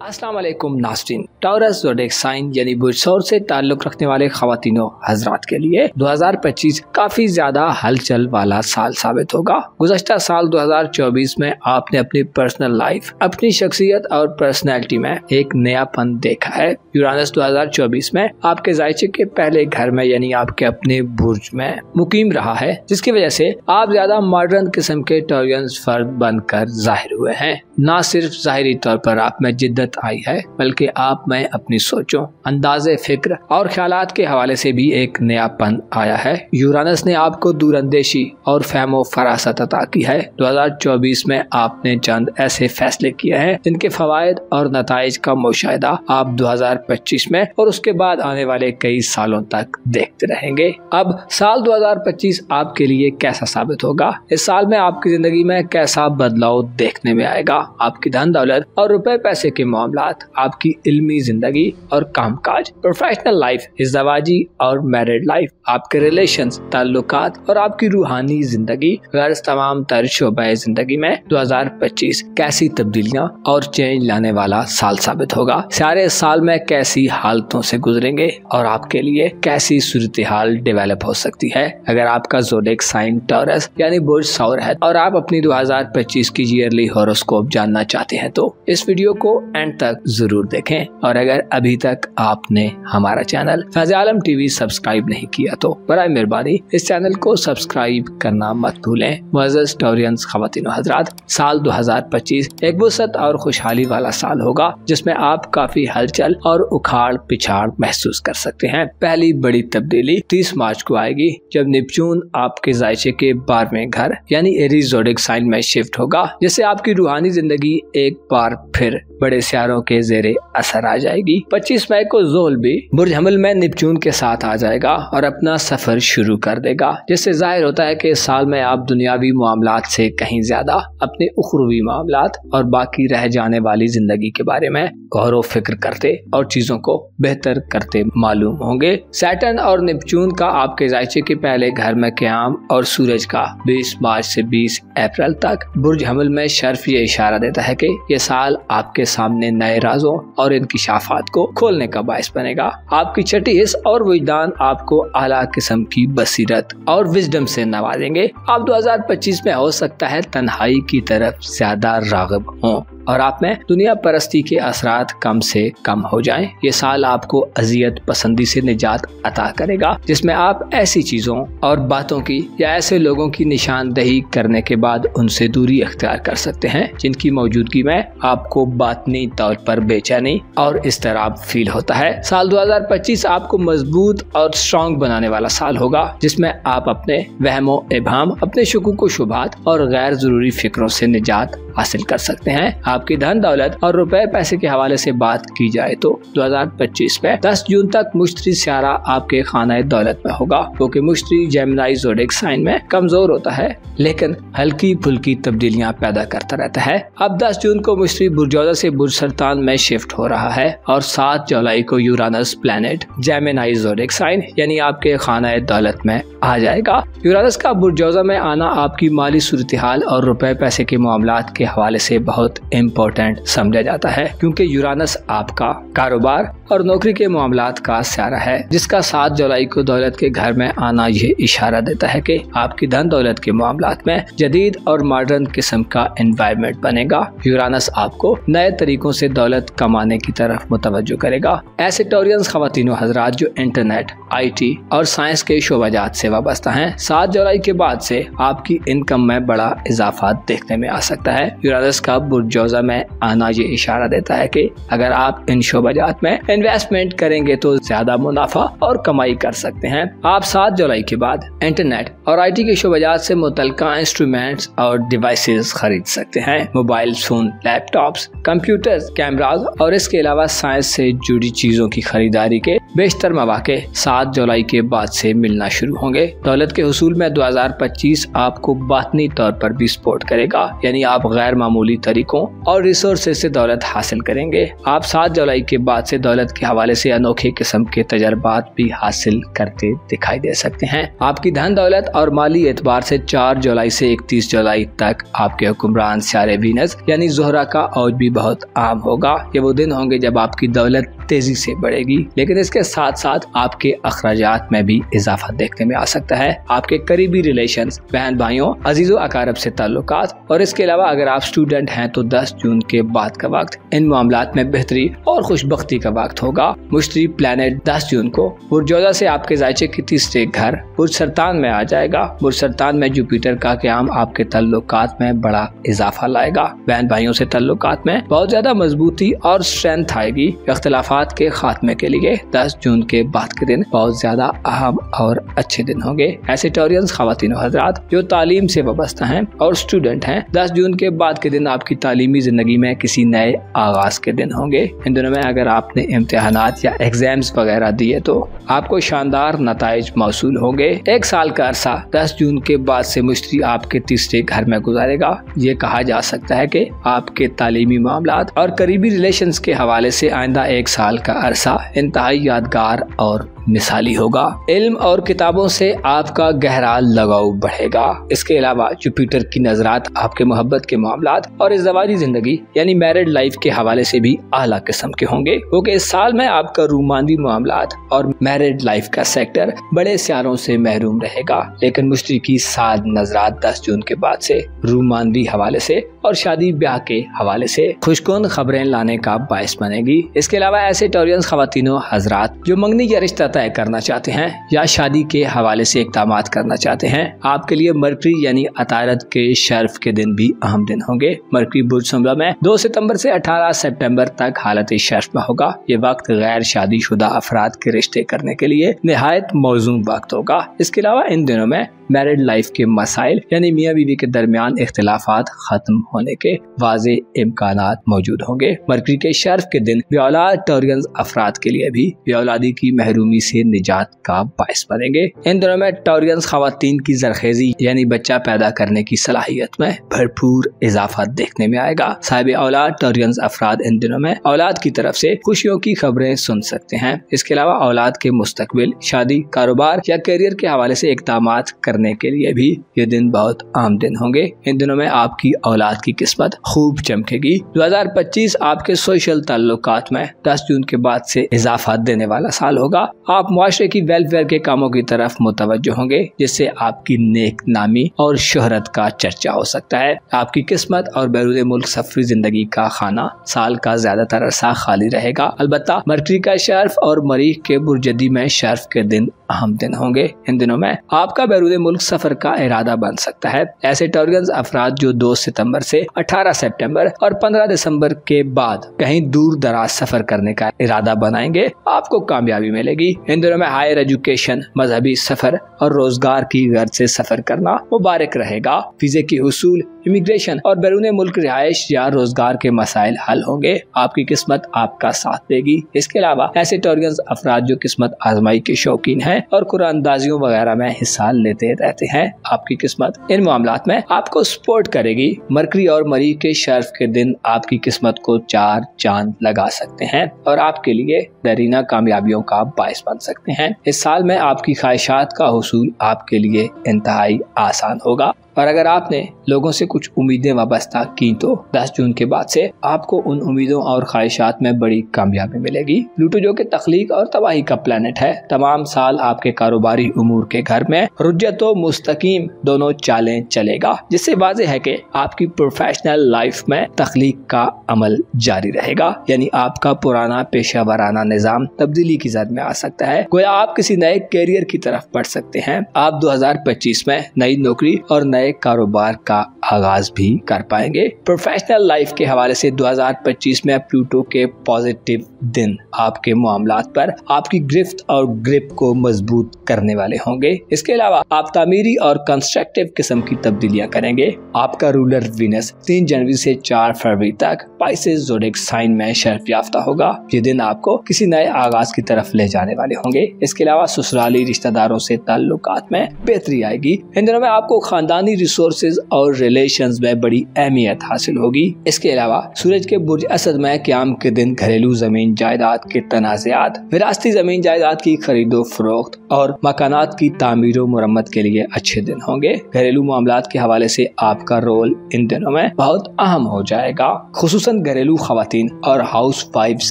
अस्सलाम वालेकुम नाज़रीन। टॉरस ज़ोडिएक साइन यानी बुर्ज से ताल्लुक़ रखने वाले ख़वातीनो हज़रात के लिए 2025 काफ़ी ज़्यादा हलचल वाला साल साबित होगा। गुज़श्ता साल 2024 में आपने अपनी पर्सनल लाइफ, अपनी शख्सियत और पर्सनैलिटी में एक नयापन देखा है। यूरानस 2024 में आपके ज़ायचे के पहले घर में यानी आपके अपने बुर्ज में मुकीम रहा है, जिसकी वजह से आप ज़्यादा मॉडर्न किस्म के टॉरियंस फर्द बनकर जाहिर हुए हैं। न सिर्फ ज़ाहिरी तौर पर आप में जिद्दत आई है, बल्कि आप में अपनी सोचों, अंदाज़े फिक्र और ख्यालात के हवाले से भी एक नयापन आया है। यूरानस ने आपको दूरअंदेशी और फहमो फरासत अता की है। 2024 में आपने चंद ऐसे फैसले किए हैं जिनके फवायद और नताइज का मुशाहिदा आप 2025 में और उसके बाद आने वाले कई सालों तक देखते रहेंगे। अब साल 2025 आपके लिए कैसा साबित होगा? इस साल में आपकी जिंदगी में कैसा बदलाव देखने में आएगा? आपकी धन दौलत और रुपए पैसे के मामलात, आपकी इल्मी जिंदगी और कामकाज, प्रोफेशनल लाइफ, इज़्ज़वाजी और मैरिड लाइफ, आपके रिलेशंस, ताल्लुकात और आपकी रूहानी जिंदगी, गर्ज तमाम तर शोबे जिंदगी में 2025 कैसी तब्दीलियां और चेंज लाने वाला साल साबित होगा। सारे साल में कैसी हालतों से गुजरेंगे और आपके लिए कैसी सूरत हाल डेवलप हो सकती है। अगर आपका ज़ोडिएक साइन टॉरस यानी बुर्ज सौर है और आप अपनी 2025 की ईयरली हॉरोस्कोप जानना चाहते हैं तो इस वीडियो को एंड तक जरूर देखें। और अगर अभी तक आपने हमारा चैनल फैज़ आलम टीवी सब्सक्राइब नहीं किया तो बराए मेहरबानी इस चैनल को सब्सक्राइब करना मत भूलें। मुअज़्ज़ज़ टॉरियंस ख़वातीन व हज़रात, साल 2025 एक वसअत और खुशहाली वाला साल होगा, जिसमें आप काफी हलचल और उखाड़ पिछाड़ महसूस कर सकते हैं। पहली बड़ी तब्दीली 30 मार्च को आएगी, जब नेपच्यून आपके ज़ायचे के 12वें घर यानी एरीज़ ज़ोडिएक साइन में शिफ्ट होगा, जिससे आपकी रूहानी जिंदगी एक बार फिर बड़े सियारों के ज़ेरे असर आ जाएगी। 25 मई को ज़ोहल भी बुर्ज हमल में नेपच्यून के साथ आ जाएगा और अपना सफर शुरू कर देगा, जिससे जाहिर होता है कि इस साल में आप दुनियावी मामलात से कहीं ज्यादा अपने उखरवी मामलात और बाकी रह जाने वाली जिंदगी के बारे में गौर व फिक्र करते और चीजों को बेहतर करते मालूम होंगे। सैटर्न और नेपच्यून का आपके ज़ायचे के पहले घर में क़याम और सूरज का 20 मार्च से 20 अप्रैल तक बुर्ज हमल में शर्फ ये इशारा देता है कि ये साल आपके सामने नए राजों और इंकिशाफात को खोलने का बायस बनेगा। आपकी छठी हिस्स और विजदान आपको आला किस्म की बसीरत और विजडम से नवाजेंगे। आप 2025 में हो सकता है तन्हाई की तरफ ज्यादा राग़िब हों और आप में दुनिया परस्ती के असरात कम से कम हो जाएं। ये साल आपको अजियत पसंदी से निजात अता करेगा, जिसमें आप ऐसी चीजों और बातों की या ऐसे लोगों की निशानदही करने के बाद उनसे दूरी अख्तियार कर सकते हैं जिनकी मौजूदगी में आपको बातनी तौर पर बेचैनी और इज़्तिराब फील होता है। साल 2025 आपको मजबूत और स्ट्रॉन्ग बनाने वाला साल होगा, जिसमें आप अपने वहमो इबाम, अपने शुकूक व शुबहात और गैर जरूरी फिक्रों से निजात हासिल कर सकते हैं। आपकी धन दौलत और रुपए पैसे के हवाले से बात की जाए तो 2025 में 10 जून तक मुश्तरी सियारा आपके खाना दौलत में होगा, क्योंकि मुश्तरी जेमिनी ज़ोडिएक साइन में कमजोर होता है लेकिन हल्की फुल्की तब्दीलियां पैदा करता रहता है। अब 10 जून को मुश्तरी बुर्जौदा से बुर्ज सरतान में शिफ्ट हो रहा है और 7 जुलाई को Uranus planet Gemini zodiac sign यानी आपके खाना दौलत में आ जाएगा। यूरानस का बुर्जौदा में आना आपकी माली सूरत हाल और रुपए पैसे के मामलात के हवाले से बहुत इम्पोर्टेंट समझा जाता है, क्योंकि यूरानस आपका कारोबार और नौकरी के मामलात का सियारा है, जिसका 7 जुलाई को दौलत के घर में आना ये इशारा देता है कि आपकी धन दौलत के मामलात में जदीद और मॉडर्न किस्म का एनवायरनमेंट बनेगा। यूरानस आपको नए तरीकों से दौलत कमाने की तरफ मुतवज्जो करेगा। ऐसे टॉरियंस ख़वातीनो हज़रात जो इंटरनेट, IT और साइंस के शोबाजात से वाबस्ता हैं, 7 जुलाई के बाद से आपकी इनकम में बड़ा इजाफा देखने में आ सकता है। यूरानस का बुर्जौजा में आना ये इशारा देता है कि अगर आप इन शोबाजात में इन्वेस्टमेंट करेंगे तो ज्यादा मुनाफा और कमाई कर सकते हैं। आप 7 जुलाई के बाद इंटरनेट और IT के शोबाजात से मुतल्लिका इंस्ट्रूमेंट्स और डिवाइसेस खरीद सकते हैं। Mobile phone, laptops, computers, cameras और इसके अलावा साइंस से जुड़ी चीजों की खरीदारी के बेशतर मौके 7 जुलाई के बाद से मिलना शुरू होंगे। दौलत के हुसूल में 2025 आपको बातनी तौर पर भी सपोर्ट करेगा, यानी आप गैर मामूली तरीकों और रिसोर्सेज से दौलत हासिल करेंगे। आप 7 जुलाई के बाद से दौलत के हवाले से अनोखे किस्म के तजर्बात भी हासिल करते दिखाई दे सकते हैं। आपकी धन दौलत और माली एतबार से 4 जुलाई से 31 जुलाई तक आपके हुक्मरान सियारे वीनस यानी ज़ोहरा का औज भी बहुत आम होगा। ये वो दिन होंगे जब आपकी दौलत तेजी से बढ़ेगी, लेकिन इसके साथ साथ आपके अखराजात में भी इजाफा देखने में आ सकता है। आपके करीबी रिलेशंस, बहन भाइयों, अजीजों अकारब से ताल्लुकात और इसके अलावा अगर आप स्टूडेंट हैं तो 10 जून के बाद का वक्त इन मामलात में बेहतरी और खुशबख्ती का वक्त होगा। मुश्तरी प्लैनेट 10 जून को बुर्ज से आपके जायचे के तीसरे घर बुर्ज सरतान में आ जाएगा। बुर्ज सरतान में जुपिटर का क़याम आपके ताल्लुकात में बड़ा इजाफा लाएगा। बहन भाइयों से ताल्लुकात में बहुत ज्यादा मजबूती और स्ट्रेंथ आएगी। इख्तिलाफात के खात्मे के लिए 10 जून के बाद के दिन बहुत ज्यादा अहम और अच्छे दिन होंगे। ऐसे टॉरियंस ख्वातीन और हज़रात जो तालीम से वाबस्ता हैं और स्टूडेंट हैं, 10 जून के बाद के दिन आपकी तालीमी जिंदगी में किसी नए आगाज के दिन होंगे। इन दिनों में अगर आपने इम्तिहानात या एग्जाम्स वगैरह दिए तो आपको शानदार नताइज मौसूल होंगे। 1 साल का अरसा 10 जून के बाद से मुश्तरी आपके तीसरे घर में गुजारेगा। ये कहा जा सकता है कि आपके तालीमी मामलात और करीबी रिलेशंस के हवाले से आइंदा 1 साल का अरसा इंतहाई यादगार और मिसाली होगा। इल्म और किताबों से आपका गहरा लगाव बढ़ेगा। इसके अलावा जुपिटर की नजरात आपके मोहब्बत के मामलात और इज़्ज़वाजी जिंदगी यानी मैरिड लाइफ के हवाले से भी आला किस्म के होंगे, क्योंकि इस साल में आपका रूमानी मामलात और मैरिड लाइफ का सेक्टर बड़े सियारों से महरूम रहेगा। लेकिन मुश्तरी की 7 नजरात 10 जून के बाद से रूमानी हवाले से और शादी ब्याह के हवाले से खुशकुन खबरें लाने का बायस बनेगी। इसके अलावा ऐसे टॉरियंस ख्वातीनों हजरात जो मंगनी का रिश्ता तय करना चाहते हैं या शादी के हवाले से इक़दामात करना चाहते हैं, आपके लिए मरकरी यानी अतारत के शर्फ के दिन भी अहम दिन होंगे। मरकरी बुर्ज सुमरा में 2 सितंबर से 18 सितंबर तक हालत शर्फ में होगा। ये वक्त गैर शादीशुदा अफराद के रिश्ते करने के लिए निहायत मौजूद वक्त होगा। इसके अलावा इन दिनों में मैरिड लाइफ के मसाइल यानी मियाँ बीवी के दरमियान इख्तिलाफात खत्म होने के वाज़े इम्कानात मौजूद होंगे। मरकरी के शर्फ के दिन बेऔलाद टॉरियंस अफराद के लिए भी बेऔलादी की महरूमी से निजात का बायस बनेंगे। इन दिनों में टॉरियंस खवातीन की जरखेजी यानी बच्चा पैदा करने की सलाहियत में भरपूर इजाफा देखने में आएगा। साहिब औलाद टॉरियंस अफराद इन दिनों में औलाद की तरफ से खुशियों की खबरें सुन सकते हैं। इसके अलावा औलाद के मुस्तकबिल, शादी, कारोबार या करियर के हवाले से इक़दामात करने के लिए भी ये दिन बहुत आम दिन होंगे। इन दिनों में आपकी औलाद की किस्मत खूब चमकेगी। 2025 आपके सोशल ताल्लुकात में 10 जून के बाद से इजाफा देने वाला साल होगा। आप मुआशरे की वेलफेयर के कामों की तरफ मुतवज्जो होंगे, जिससे आपकी नेक नामी और शोहरत का चर्चा हो सकता है। आपकी किस्मत और बैरून मुल्क सफरी जिंदगी का खाना साल का ज्यादातर अरसा खाली रहेगा। अलबत्ता मरकरी का शर्फ और मरीख के बुर्जदी में शर्फ के दिन अहम दिन होंगे। इन दिनों में आपका बैरून मुल्क सफर का इरादा बन सकता है। ऐसे टॉरियंस अफराद जो 2 सितंबर से 18 सितंबर और 15 दिसंबर के बाद कहीं दूर दराज सफर करने का इरादा बनाएंगे, आपको कामयाबी मिलेगी। इन दिनों में हायर एजुकेशन, मजहबी सफर और रोजगार की गर्ज से सफर करना मुबारक रहेगा। वीजे की हुसूल, इमिग्रेशन और बैरून मुल्क रिहाइश या रोजगार के मसाइल हल होंगे। आपकी किस्मत आपका साथ देगी। इसके अलावा ऐसे टॉरियंस अफराद जो किस्मत आजमाई के शौकीन हैं और कुरानदाजियों वगैरह में हिस्सा लेते रहते हैं, आपकी किस्मत इन मामलात में आपको सपोर्ट करेगी। मरकरी और मरीख के शर्फ के दिन आपकी किस्मत को 4 चांद लगा सकते हैं और आपके लिए दरीना कामयाबियों का बायस बन सकते हैं। इस साल में आपकी ख्वाहिशात का हुसूल आपके लिए इंतहाई आसान होगा। और अगर आपने लोगों से कुछ उम्मीदें वाबस्ता की तो 10 जून के बाद से आपको उन उम्मीदों और ख्वाहिशात में बड़ी कामयाबी मिलेगी। प्लूटो जो कि तख्लीक और तबाही का प्लैनेट है, तमाम साल आपके कारोबारी उमूर के घर में रुज्जत व मुस्तकीम दोनों चालें चलेगा, जिससे वाज़ेह है कि आपकी प्रोफेशनल लाइफ में तख्लीक का अमल जारी रहेगा। यानी आपका पुराना पेशा वराना निज़ाम तब्दीली की जद में आ सकता है। गोया आप किसी नए कैरियर की तरफ बढ़ सकते हैं। आप 2025 में नई नौकरी और नए कारोबार का आगाज भी कर पाएंगे। प्रोफेशनल लाइफ के हवाले से 2025 में प्लूटो के पॉजिटिव दिन आपके मामलात पर आपकी गिरफ्त और ग्रिप को मजबूत करने वाले होंगे। इसके अलावा आप तामीरी और कंस्ट्रक्टिव किस्म की तब्दीलियां करेंगे। आपका रूलर वीनस 3 जनवरी से 4 फरवरी तक पाइसेस ज़ोडिएक साइन में शर्फ याफ्ता होगा। ये दिन आपको किसी नए आगाज की तरफ ले जाने वाले होंगे। इसके अलावा ससुराली रिश्तेदारों से ताल्लुकात में बेहतरी आएगी। इन दिनों में आपको खानदानी रूहानी रिसोर्सेज और रिलेशंस में बड़ी अहमियत हासिल होगी। इसके अलावा सूरज के बुर्ज असद में क़याम के दिन घरेलू जमीन जायदाद के तनाज़ात, विरासती जमीन जायदाद की खरीदो फरोख्त और मकानात की तामीर व मुरम्मत के लिए अच्छे दिन होंगे। घरेलू मामलात के हवाले से आपका रोल इन दिनों में बहुत अहम हो जाएगा। खुसूसन घरेलू खवातीन और हाउस वाइफ्स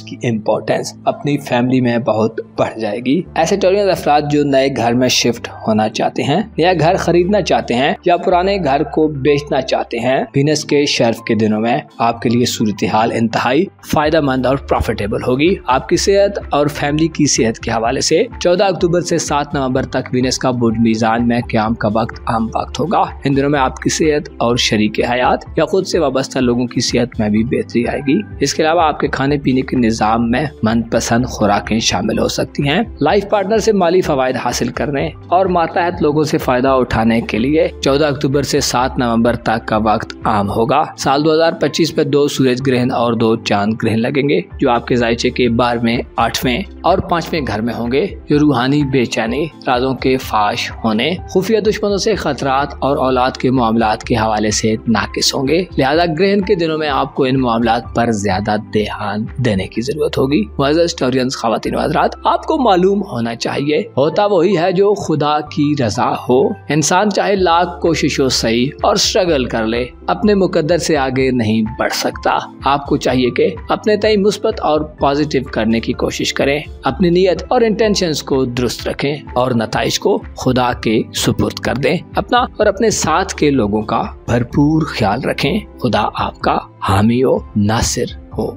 की इम्पोर्टेंस अपनी फैमिली में बहुत बढ़ जाएगी। ऐसे टॉरियन अफराद जो नए घर में शिफ्ट होना चाहते हैं, नया घर खरीदना चाहते हैं या पुराने घर को बेचना चाहते हैं, वीनस के शर्फ के दिनों में आपके लिए सूरत हाल इंतहाई फायदेमंद और प्रॉफिटेबल होगी। आपकी सेहत और फैमिली की सेहत के हवाले से 14 अक्टूबर से 7 नवंबर तक वीनस का बुर्ज मीज़ान में क़याम का वक्त अहम वक्त होगा। इन दिनों में आपकी सेहत और शरीक हयात या खुद से वाबस्ता लोगों की सेहत में भी बेहतरी आएगी। इसके अलावा आपके खाने पीने के निज़ाम में मनपसंद खुराकें शामिल हो सकती हैं। लाइफ पार्टनर से माली फवायद हासिल करने और मातहत लोगों से फायदा उठाने के लिए 14 अक्टूबर से 7 नवंबर तक का वक्त आम होगा। साल 2025 में 2 सूरज ग्रहण और 2 चांद ग्रहण लगेंगे जो आपके जायचे के 12वें, 8वें और 5वें घर में होंगे, जो रूहानी बेचैनी, राजों के फाश होने, खुफिया दुश्मनों से खतरात और औलाद के मामलात के हवाले से नाकिस होंगे। लिहाजा ग्रहण के दिनों में आपको इन मामलात पर ज्यादा ध्यान देने की जरूरत होगी। मुअज़्ज़ज़ टॉरियंस ख़वातीन व हज़रात, आपको मालूम होना चाहिए होता वही है जो खुदा की रजा हो। इंसान चाहे लाख कोशिशों सही और स्ट्रगल कर ले, अपने मुकद्दर से आगे नहीं बढ़ सकता। आपको चाहिए कि अपने तय मुस्बत और पॉजिटिव करने की कोशिश करें, अपनी नीयत और इंटेंशंस को दुरुस्त रखें और नताइज को खुदा के सुपुर्द कर दें। अपना और अपने साथ के लोगों का भरपूर ख्याल रखें। खुदा आपका हामी व नासिर हो।